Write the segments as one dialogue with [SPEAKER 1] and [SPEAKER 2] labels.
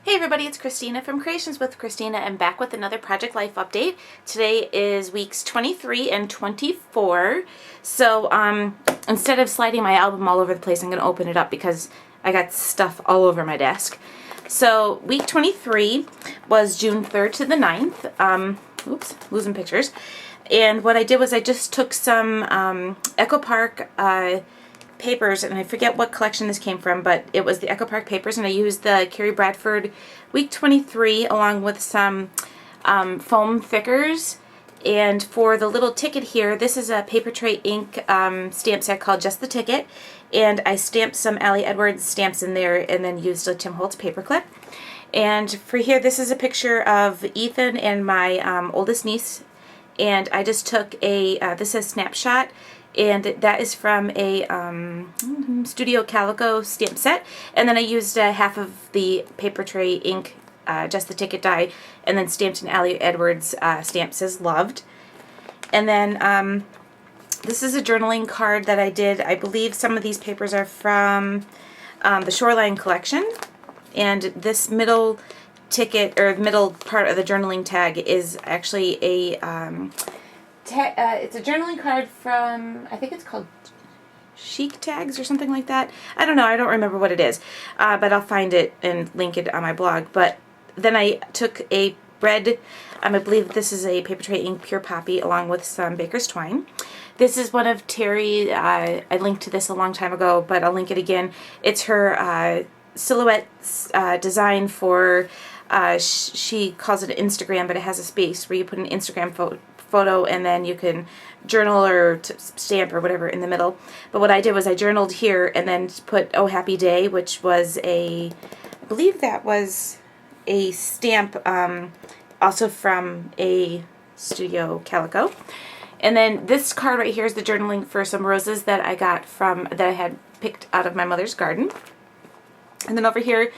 [SPEAKER 1] Hey everybody, it's Christina from Creations with Christina and back with another Project Life update. Today is weeks 23 and 24. So instead of sliding my album all over the place, I'm going to open it up because I got stuff all over my desk. So week 23 was June 3rd to the 9th. Oops, losing pictures. And what I did was I just took some Echo Park papers, and I forget what collection this came from, but it was the Echo Park papers, and I used the Carrie Bradford week 23 along with some foam thickers. And for the little ticket here, this is a Paper Tray ink stamp set called Just the Ticket, and I stamped some Ali Edwards stamps in there and then used a Tim Holtz paperclip. And for here, this is a picture of Ethan and my oldest niece, and I just took a this says Snapshot, and that is from a Studio Calico stamp set. And then I used half of the Paper Tray ink, Just the Ticket die, and then stamped an Ali Edwards stamp, says loved. And then this is a journaling card that I did. I believe some of these papers are from the Shoreline collection. And this middle ticket, or middle part of the journaling tag, is actually a it's a journaling card from, I think it's called Chic Tags or something like that. I don't know, I don't remember what it is, but I'll find it and link it on my blog. But then I took a red, I believe this is a Paper Tray ink Pure Poppy along with some Baker's Twine. This is one of Terry, I linked to this a long time ago, but I'll link it again. It's her silhouette design for, she calls it Instagram, but it has a space where you put an Instagram photo and then you can journal or stamp or whatever in the middle. But what I did was I journaled here and then put Oh Happy Day, which was I believe that was a stamp also from a Studio Calico. And then this card right here is the journaling for some roses that I got that I had picked out of my mother's garden. And then over here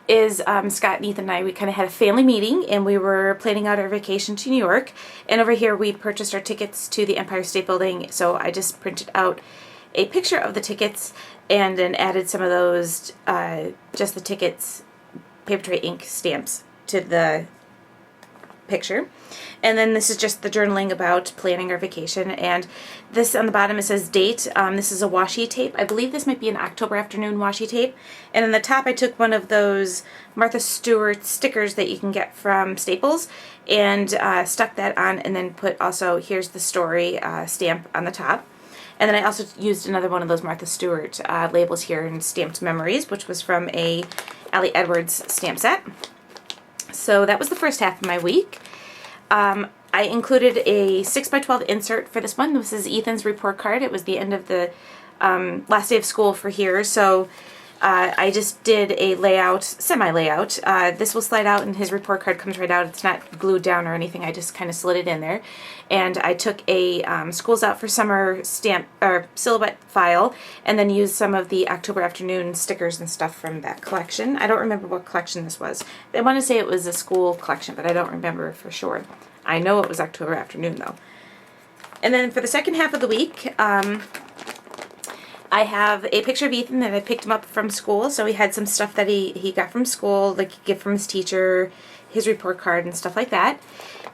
[SPEAKER 1] is Scott and Ethan and I, we kind of had a family meeting and we were planning out our vacation to New York. And over here we purchased our tickets to the Empire State Building, so I just printed out a picture of the tickets and then added some of those Just the Tickets Paper Tray ink stamps to the picture. And then this is just the journaling about planning our vacation. And this on the bottom, it says date. This is a washi tape. I believe this might be an October afternoon washi tape. And on the top I took one of those Martha Stewart stickers that you can get from Staples and stuck that on, and then put also here's the story stamp on the top. And then I also used another one of those Martha Stewart labels here and stamped memories, which was from a Ali Edwards stamp set. So that was the first half of my week. I included a 6x12 insert for this one. This is Ethan's report card. It was the end of the last day of school for here, so I just did a layout, semi-layout. This will slide out and his report card comes right out. It's not glued down or anything. I just kind of slid it in there. And I took a School's Out for Summer stamp or silhouette file and then used some of the October afternoon stickers and stuff from that collection. I don't remember what collection this was. I want to say it was a school collection, but I don't remember for sure. I know it was October afternoon though. And then for the second half of the week, I have a picture of Ethan that I picked him up from school. So he had some stuff that he got from school, like a gift from his teacher, his report card and stuff like that.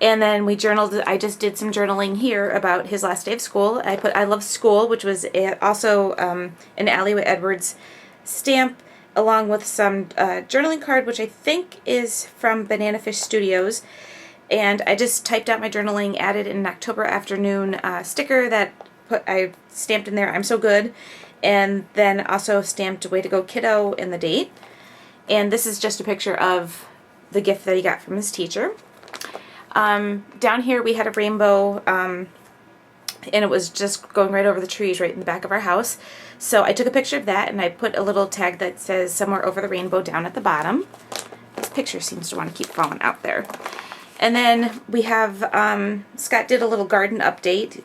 [SPEAKER 1] And then we journaled, I just did some journaling here about his last day of school. I put I love school, which was also an Ali Edwards stamp, along with some journaling card, which I think is from Banana Fish Studios. And I just typed out my journaling, added an October afternoon sticker that I stamped in there, I'm so good, and then also stamped Way to Go Kiddo in the date. And this is just a picture of the gift that he got from his teacher. Down here we had a rainbow, and it was just going right over the trees right in the back of our house. So I took a picture of that and I put a little tag that says Somewhere Over the Rainbow down at the bottom. This picture seems to want to keep falling out there. And then we have, Scott did a little garden update.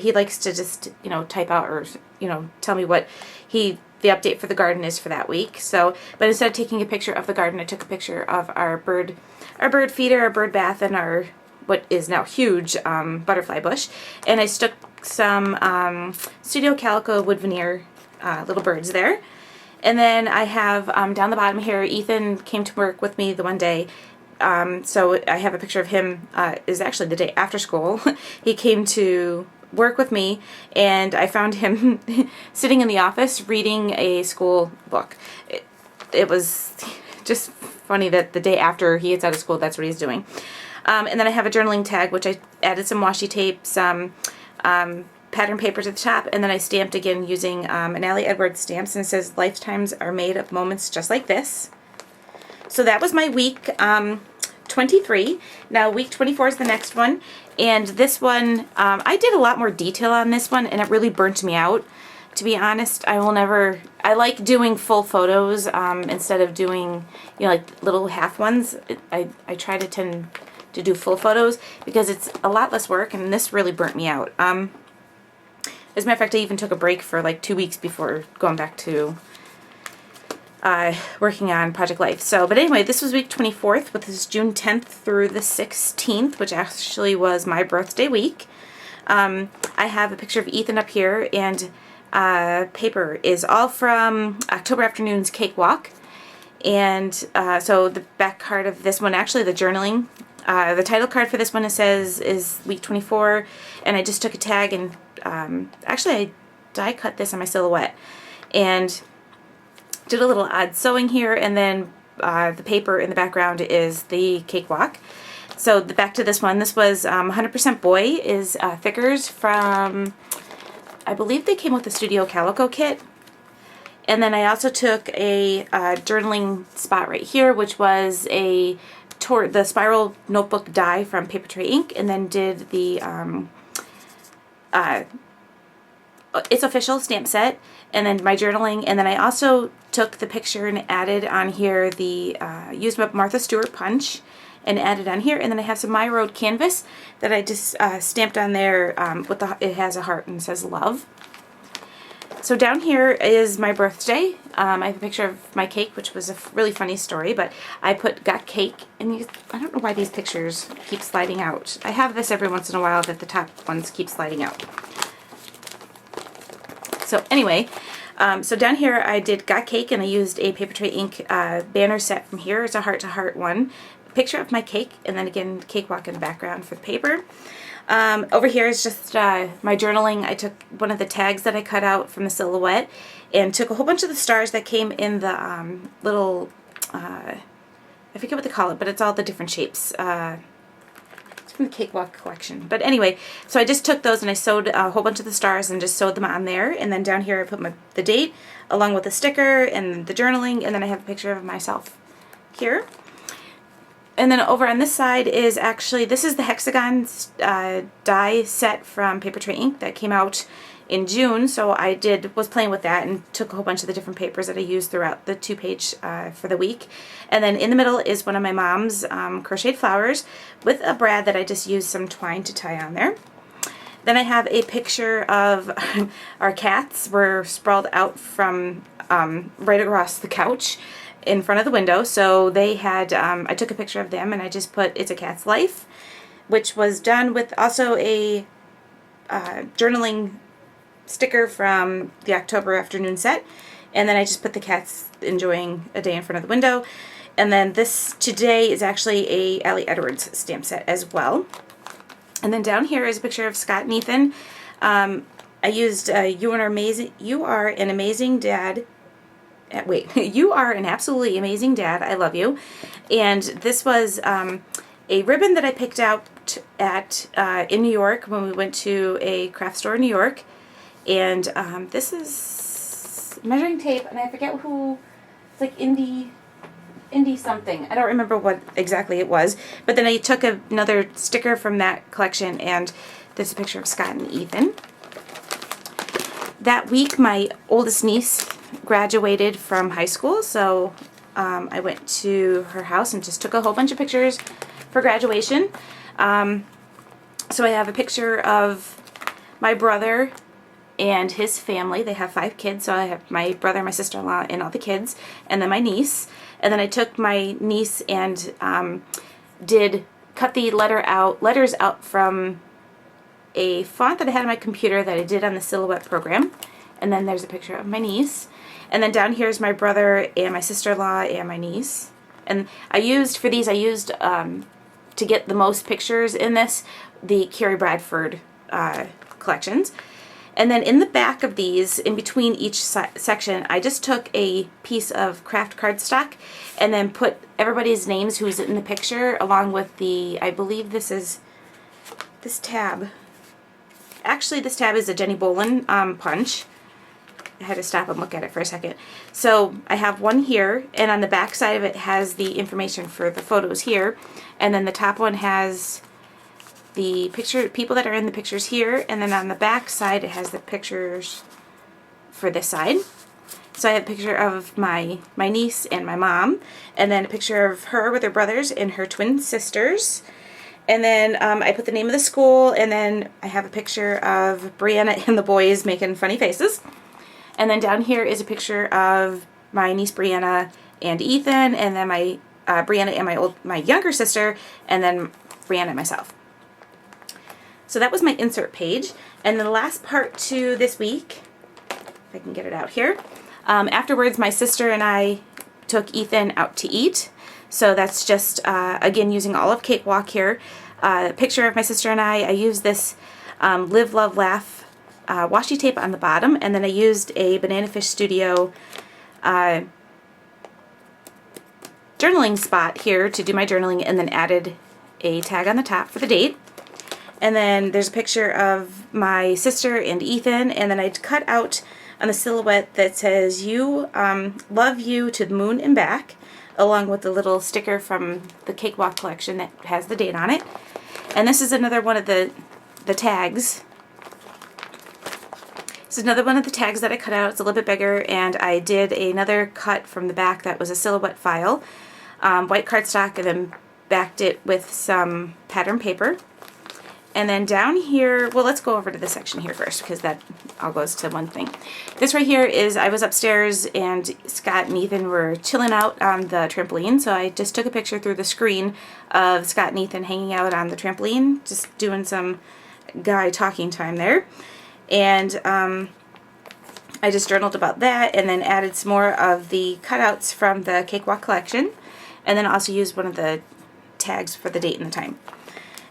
[SPEAKER 1] He likes to just, type out or, tell me what the update for the garden is for that week. So, but instead of taking a picture of the garden, I took a picture of our bird feeder, our bird bath, and our, what is now huge, butterfly bush. And I stuck some Studio Calico wood veneer little birds there. And then I have down the bottom here, Ethan came to work with me the one day. So I have a picture of him, is actually the day after school. He came to work with me, and I found him sitting in the office reading a school book. It was just funny that the day after he gets out of school, that's what he's doing. And then I have a journaling tag, which I added some washi tape, some pattern paper to the top, and then I stamped again using an Allie Edwards stamps, and it says, "Lifetimes are made of moments just like this." So that was my week 23. Now week 24 is the next one, and this one, I did a lot more detail on this one, and it really burnt me out. To be honest, I like doing full photos instead of doing, like little half ones. I try to tend to do full photos because it's a lot less work, and this really burnt me out. As a matter of fact, I even took a break for like 2 weeks before going back to working on Project Life. But anyway, this was week 24th, which is June 10th through the 16th, which actually was my birthday week. I have a picture of Ethan up here, and paper is all from October Afternoon's Cakewalk. And so the back card of this one, actually the journaling, the title card for this one, it says is week 24, and I just took a tag and actually I die cut this on my silhouette and did a little odd sewing here, and then the paper in the background is the Cakewalk. So back to this one, this was 100% Boy is thickers from, I believe they came with the Studio Calico kit. And then I also took a journaling spot right here, which was the spiral notebook die from Paper Tray Ink, and then did the It's Official stamp set, and then my journaling, and then I also took the picture and added on here the used Martha Stewart punch and added on here, and then I have some My Road canvas that I just stamped on there with it has a heart and says love. So down here is my birthday. I have a picture of my cake, which was a really funny story, but I put got cake, and I don't know why these pictures keep sliding out. I have this every once in a while that the top ones keep sliding out. So anyway, so down here I did got cake, and I used a Paper Tray Ink banner set from here. It's a heart-to-heart one. A picture of my cake, and then again Cakewalk in the background for the paper. Over here is just my journaling. I took one of the tags that I cut out from the silhouette and took a whole bunch of the stars that came in the little, I forget what they call it, but it's all the different shapes. It's from the Cakewalk collection. But anyway, so I just took those and I sewed a whole bunch of the stars and just sewed them on there. And then down here I put the date along with the sticker and the journaling, and then I have a picture of myself here. And then over on this side is actually, this is the hexagon die set from Paper Tray Ink that came out in June. So I was playing with that and took a whole bunch of the different papers that I used throughout the 2-page for the week. And then in the middle is one of my mom's crocheted flowers with a brad that I just used some twine to tie on there. Then I have a picture of our cats. We're sprawled out from right across the couch in front of the window. So they had, I took a picture of them and I just put "It's a Cat's Life," which was done with also a journaling sticker from the October Afternoon set. And then I just put the cats enjoying a day in front of the window. And then this today is actually a Allie Edwards stamp set as well. And then down here is a picture of Scott and Ethan. I used You Are an Amazing Dad. Wait, You Are an Absolutely Amazing Dad. I Love You. And this was a ribbon that I picked out at in New York when we went to a craft store in New York. And this is measuring tape, and I forget who. It's like Indie something. I don't remember what exactly it was. But then I took another sticker from that collection, and there's a picture of Scott and Ethan. That week, my oldest niece graduated from high school, so I went to her house and just took a whole bunch of pictures for graduation. So I have a picture of my brother and his family. They have 5 kids, so I have my brother, my sister-in-law, and all the kids, and then my niece. And then I took my niece and cut the letters out from a font that I had on my computer that I did on the Silhouette program. And then there's a picture of my niece. And then down here is my brother and my sister-in-law and my niece. And I used, for these, to get the most pictures in this, the Carrie Bradford collections. And then in the back of these, in between each section, I just took a piece of craft cardstock and then put everybody's names who's in the picture along with the, I believe this is, this tab. Actually, this tab is a Jenny Bolin punch. I had to stop and look at it for a second. So I have one here, and on the back side of it has the information for the photos here, and then the top one has the picture, people that are in the pictures here, and then on the back side it has the pictures for this side. So I have a picture of my niece and my mom, and then a picture of her with her brothers and her twin sisters. And then I put the name of the school, and then I have a picture of Brianna and the boys making funny faces. And then down here is a picture of my niece Brianna and Ethan, and then my Brianna and my younger sister, and then Brianna and myself. So that was my insert page. And then the last part to this week, if I can get it out here, afterwards my sister and I took Ethan out to eat. So that's just, again, using all of Cakewalk here. Picture of my sister and I used this Live, Love, Laugh washi tape on the bottom, and then I used a Banana Fish Studio journaling spot here to do my journaling, and then added a tag on the top for the date. And then there's a picture of my sister and Ethan, and then I cut out on the silhouette that says, "You, love you to the moon and back," along with the little sticker from the Cakewalk collection that has the date on it. And this is another one of the tags. This is another one of the tags that I cut out. It's a little bit bigger, and I did another cut from the back that was a silhouette file, white cardstock, and then backed it with some pattern paper. And then down here, well, let's go over to this section here first, because that all goes to one thing. This right here is, I was upstairs and Scott and Ethan were chilling out on the trampoline, so I just took a picture through the screen of Scott and Ethan hanging out on the trampoline, just doing some guy talking time there. And I just journaled about that, and then added some more of the cutouts from the Cakewalk collection, and then also used one of the tags for the date and the time.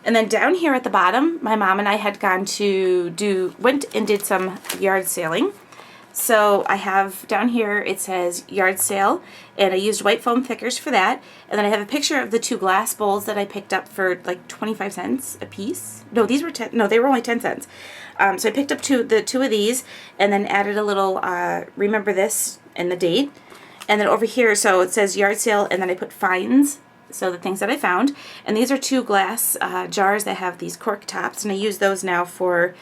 [SPEAKER 1] And then down here at the bottom, my mom and I had gone to went and did some yard sailing. So I have down here, it says yard sale, and I used white foam thickers for that. And then I have a picture of the two glass bowls that I picked up for like 25 cents a piece. No, these were they were only 10 cents. So I picked up the two of these, and then added a little remember this and the date. And then over here, so it says yard sale, and then I put finds. So the things that I found. And these are two glass jars that have these cork tops, and I use those now for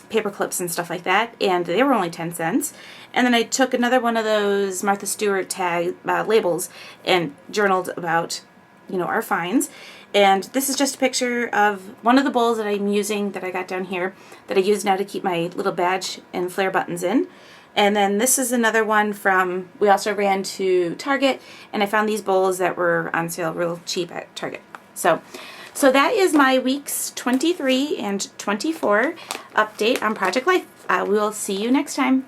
[SPEAKER 1] paper clips and stuff like that, and they were only 10 cents. And then I took another one of those Martha Stewart tag labels and journaled about, you know, our finds. And this is just a picture of one of the bowls that I'm using, that I got down here, that I use now to keep my little badge and flare buttons in. And then this is another one from, we also ran to Target, and I found these bowls that were on sale real cheap at Target. So that is my weeks 23 and 24 update on Project Life. We will see you next time.